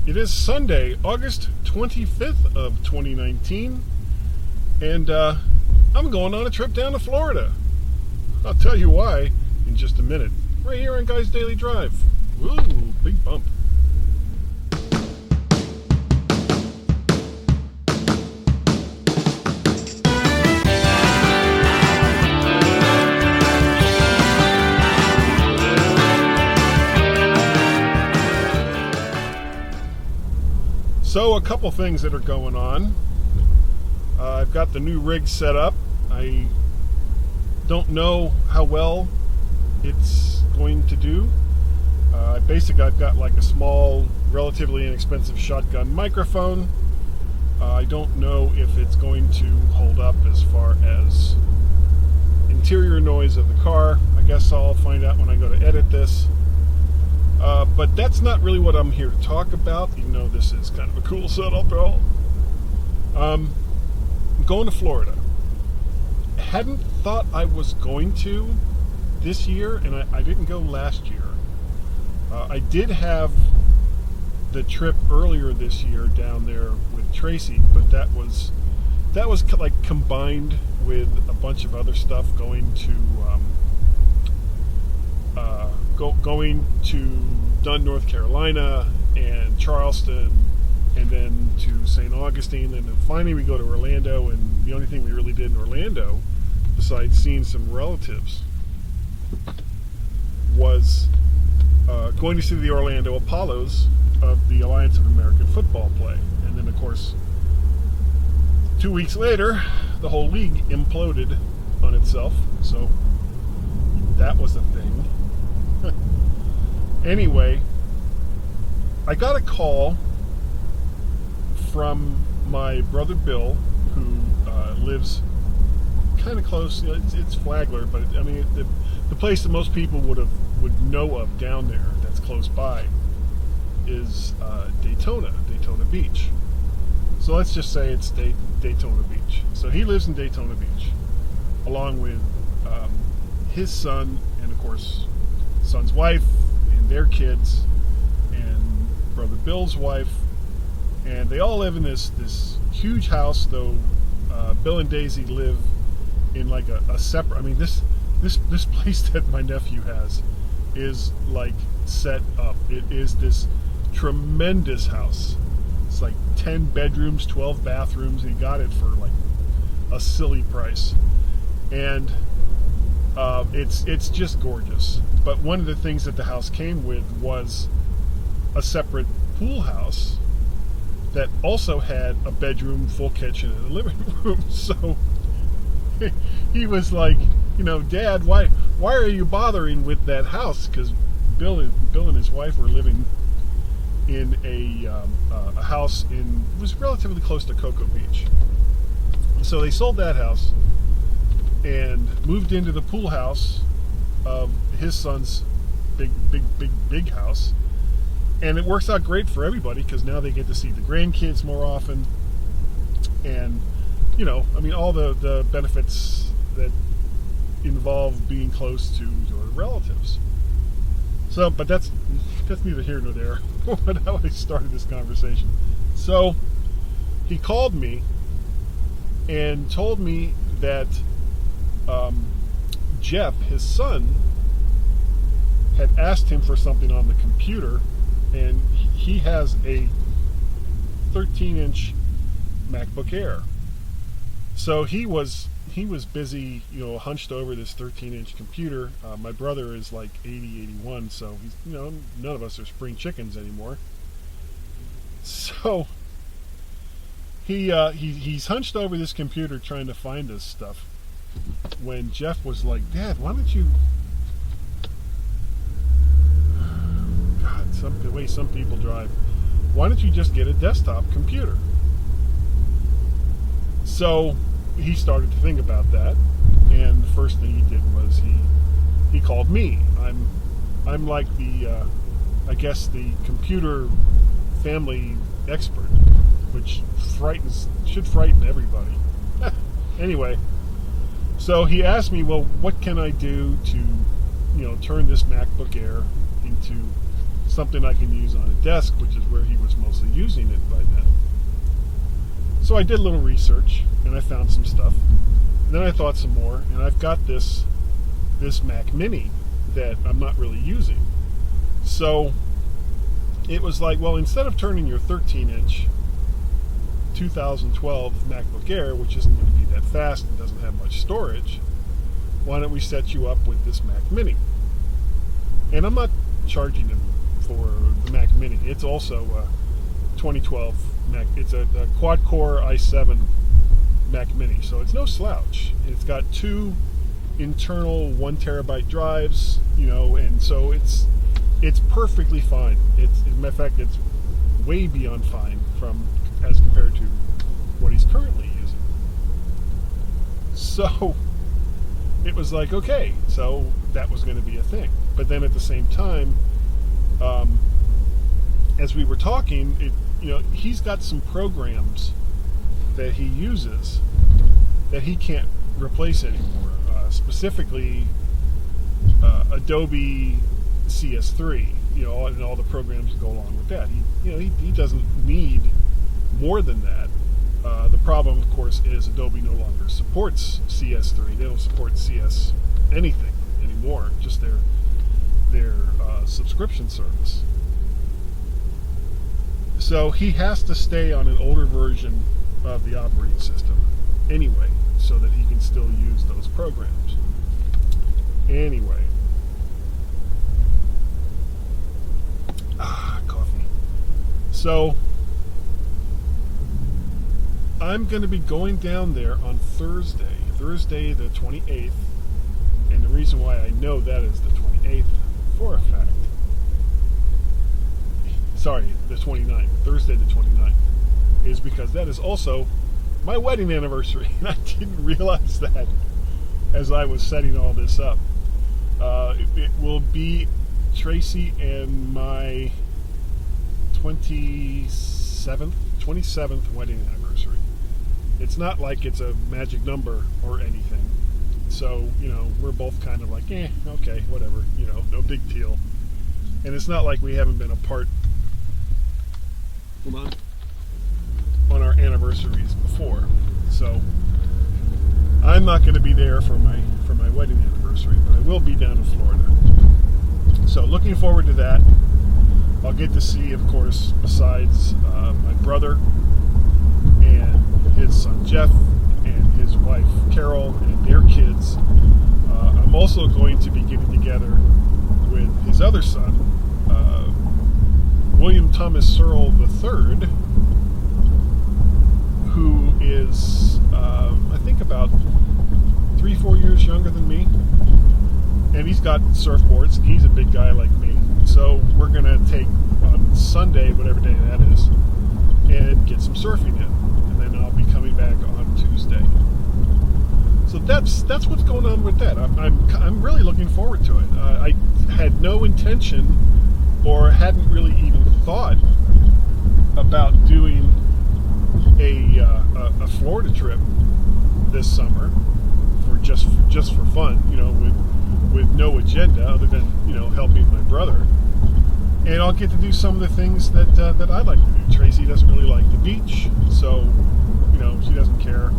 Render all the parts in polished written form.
It is Sunday, August 25th of 2019, and I'm going on a trip down to Florida. I'll tell you why in just a minute, right here on Guy's Daily Drive. Woo, big bump. So a couple things that are going on. I've got the new rig set up. I don't know how well it's going to do. Basically, I've got like a small, relatively inexpensive shotgun microphone. I don't know if it's going to hold up as far as interior noise of the car. I guess I'll find out when I go to edit this. But that's not really what I'm here to talk about, even though this is kind of a cool setup, though. I'm going to Florida. Hadn't thought I was going to this year, and I didn't go last year. I did have the trip earlier this year down there with Tracy, but that was like combined with a bunch of other stuff, going to Dunn, North Carolina, and Charleston, and then to St. Augustine, and then finally we go to Orlando. And the only thing we really did in Orlando, besides seeing some relatives, was going to see the Orlando Apollos of the Alliance of American Football play. And then, of course, 2 weeks later, the whole league imploded on itself. So that was a thing. Anyway, I got a call from my brother Bill, who lives kind of close. It's Flagler, but the place that most people would know of down there that's close by is Daytona Beach. So let's just say it's Daytona Beach. So he lives in Daytona Beach, along with his son, and of course, son's wife and their kids, and brother Bill's wife, and they all live in this huge house. Though Bill and Daisy live in like a separate. This place that my nephew has is like set up. It is this tremendous house. It's like 10 bedrooms, 12 bathrooms, and he got it for like a silly price. And it's just gorgeous. But one of the things that the house came with was a separate pool house that also had a bedroom, full kitchen, and a living room. So he was like, Dad, why are you bothering with that house? Because Bill and his wife were living in a house it was relatively close to Cocoa Beach. So they sold that house and moved into the pool house of his son's big house. And it works out great for everybody, because now they get to see the grandkids more often. And, all the benefits that involve being close to your relatives. So, but that's neither here nor there. How I started this conversation. So, he called me and told me that Jeff, his son, had asked him for something on the computer, and he has a 13-inch MacBook Air. So he was busy, hunched over this 13-inch computer. My brother is like 80, 81, so he's, none of us are spring chickens anymore. So he's hunched over this computer trying to find this stuff, when Jeff was like, Dad, why don't you... God, the way some people drive. Why don't you just get a desktop computer? So he started to think about that, and the first thing he did was he called me. I'm like the computer family expert, which should frighten everybody. Anyway, so he asked me, well, what can I do to, turn this MacBook Air into something I can use on a desk, which is where he was mostly using it by then. So I did a little research, and I found some stuff. Then I thought some more, and I've got this Mac Mini that I'm not really using. So it was like, well, instead of turning your 13-inch 2012 MacBook Air, which isn't going to be that fast and doesn't have much storage, why don't we set you up with this Mac Mini? And I'm not charging him for the Mac Mini. It's also a 2012 Mac. It's a quad-core i7 Mac Mini, so it's no slouch. It's got 2 internal 1 terabyte drives, and so it's perfectly fine. As a matter of fact, it's way beyond fine as compared to what he's currently using. So it was like, okay, so that was going to be a thing. But then at the same time, as we were talking, he's got some programs that he uses that he can't replace anymore. Specifically, Adobe CS3, and all the programs that go along with that. He doesn't need more than that. The problem, of course, is Adobe no longer supports CS3. They don't support CS anything anymore, just their subscription service. So he has to stay on an older version of the operating system anyway, so that he can still use those programs. Anyway. Coffee. So I'm going to be going down there on Thursday the 28th, and the reason why I know that is the 28th for a fact. Sorry, the 29th, Thursday the 29th, is because that is also my wedding anniversary, and I didn't realize that as I was setting all this up. It will be Tracy and my 27th wedding anniversary. It's not like it's a magic number or anything. So, we're both kind of like, okay, whatever, no big deal. And it's not like we haven't been apart on our anniversaries before. So I'm not going to be there for my wedding anniversary, but I will be down in Florida. So looking forward to that. I'll get to see, of course, besides my brother and his son Jeff and his wife Carol and their kids. I'm also going to be getting together with his other son, William Thomas Searle III, who is, I think, about 3-4 years younger than me. And he's got surfboards. He's a big guy like me. So we're going to take on Sunday, whatever day that is, and get some surfing in. And then I'll be coming back on Tuesday. So that's what's going on with that. I'm really looking forward to it. I had no intention or hadn't really even thought about doing a Florida trip this summer for just for fun, with no agenda other than helping my brother. And I'll get to do some of the things that I like to do. Tracy doesn't really like the beach, so she doesn't care.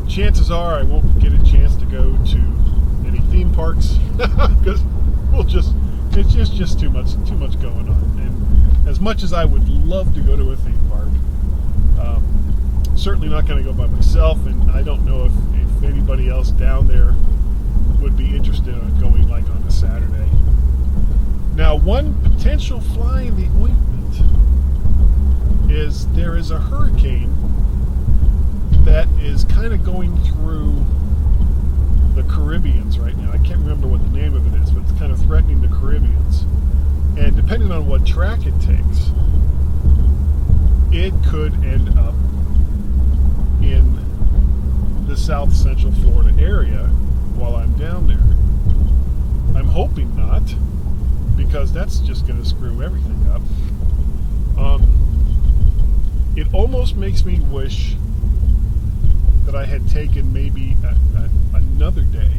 Chances are I won't get a chance to go to any theme parks because it's just too much going on. And as much as I would love to go to a theme park, certainly not going to go by myself, and I don't know if anybody else down there would be interested in going like on a Saturday. Now, one potential fly in the ointment is there is a hurricane that is kind of going through the Caribbeans right now. I can't remember what the name of it is, but it's kind of threatening the Caribbeans. And depending on what track it takes, it could end up in the South Central Florida area while I'm down there. I'm hoping not, because that's just going to screw everything up. It almost makes me wish that I had taken maybe another day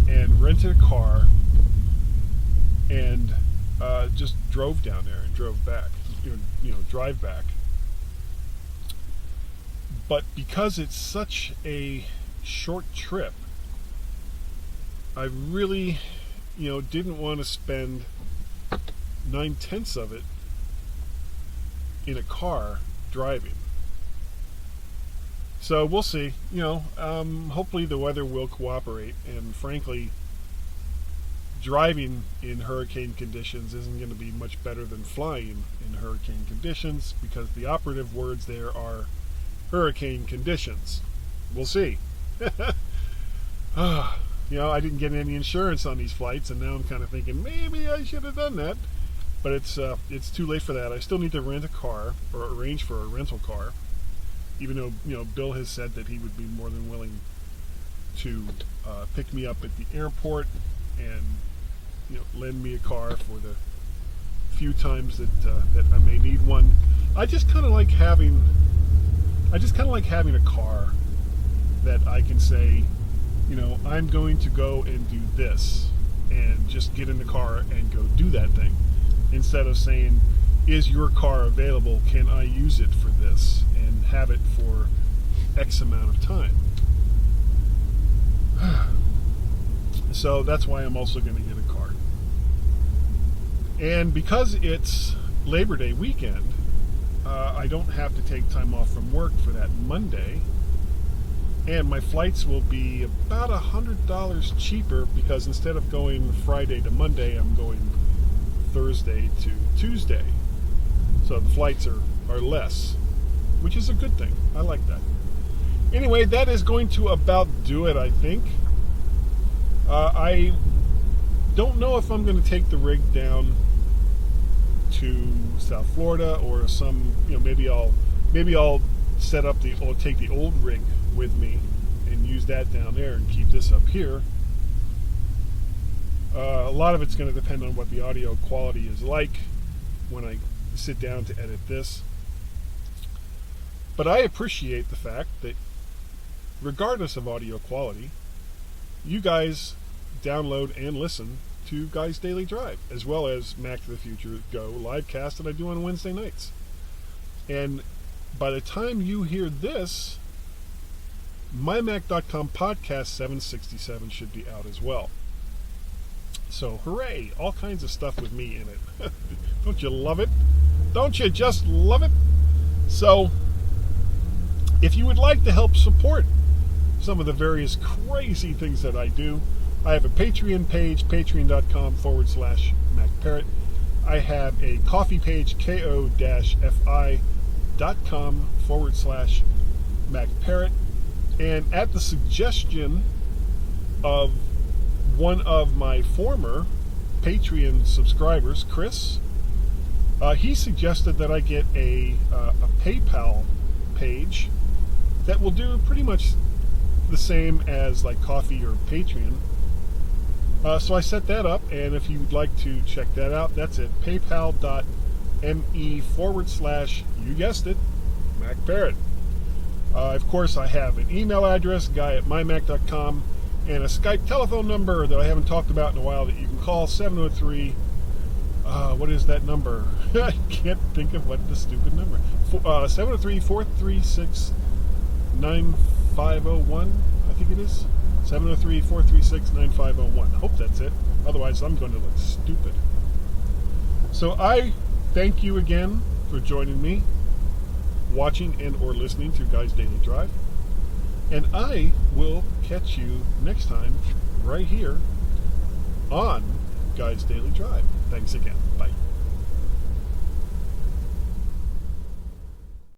and rented a car and just drove down there and drove back, drive back. But because it's such a short trip, I really, didn't want to spend 9/10 of it in a car driving. So we'll see. Hopefully the weather will cooperate, and frankly, driving in hurricane conditions isn't going to be much better than flying in hurricane conditions, because the operative words there are hurricane conditions. We'll see. I didn't get any insurance on these flights, and now I'm kind of thinking maybe I should have done that. But it's too late for that. I still need to rent a car or arrange for a rental car, even though Bill has said that he would be more than willing to pick me up at the airport and lend me a car for the few times that I may need one. I just kind of like having a car that I can say, I'm going to go and do this, and just get in the car and go do that thing, instead of saying, is your car available? Can I use it for this? And have it for X amount of time. So that's why I'm also going to get a car. And because it's Labor Day weekend, I don't have to take time off from work for that Monday. And my flights will be about $100 cheaper, because instead of going Friday to Monday, I'm going Thursday to Tuesday. So the flights are less, which is a good thing. I like that. Anyway, that is going to about do it, I think. I don't know if I'm going to take the rig down to South Florida, or maybe I'll set up take the old rig with me and use that down there and keep this up here. A lot of it's going to depend on what the audio quality is like when I sit down to edit this. But I appreciate the fact that regardless of audio quality, you guys download and listen to Guy's Daily Drive, as well as Mac to the Future Go live cast that I do on Wednesday nights. And by the time you hear this, MyMac.com Podcast 767 should be out as well. So hooray, all kinds of stuff with me in it. Don't you love it? Don't you just love it? So if you would like to help support some of the various crazy things that I do, I have a Patreon page, patreon.com/MacParrot. I have a coffee page, ko-fi.com/MacParrot. And at the suggestion of one of my former Patreon subscribers, Chris, he suggested that I get a PayPal page that will do pretty much the same as like Coffee or Patreon. So I set that up, and if you'd like to check that out, that's at paypal.me/, you guessed it, MacParrot. Of course, I have an email address, guy@mymac.com, and a Skype telephone number that I haven't talked about in a while that you can call, 703. What is that number? I can't think of what the stupid number. 703-436-9501, I think it is. 703-436-9501. Hope that's it. Otherwise, I'm going to look stupid. So I thank you again for joining me, watching and or listening to Guy's Daily Drive. And I will catch you next time right here on Guy's Daily Drive. Thanks again. Bye.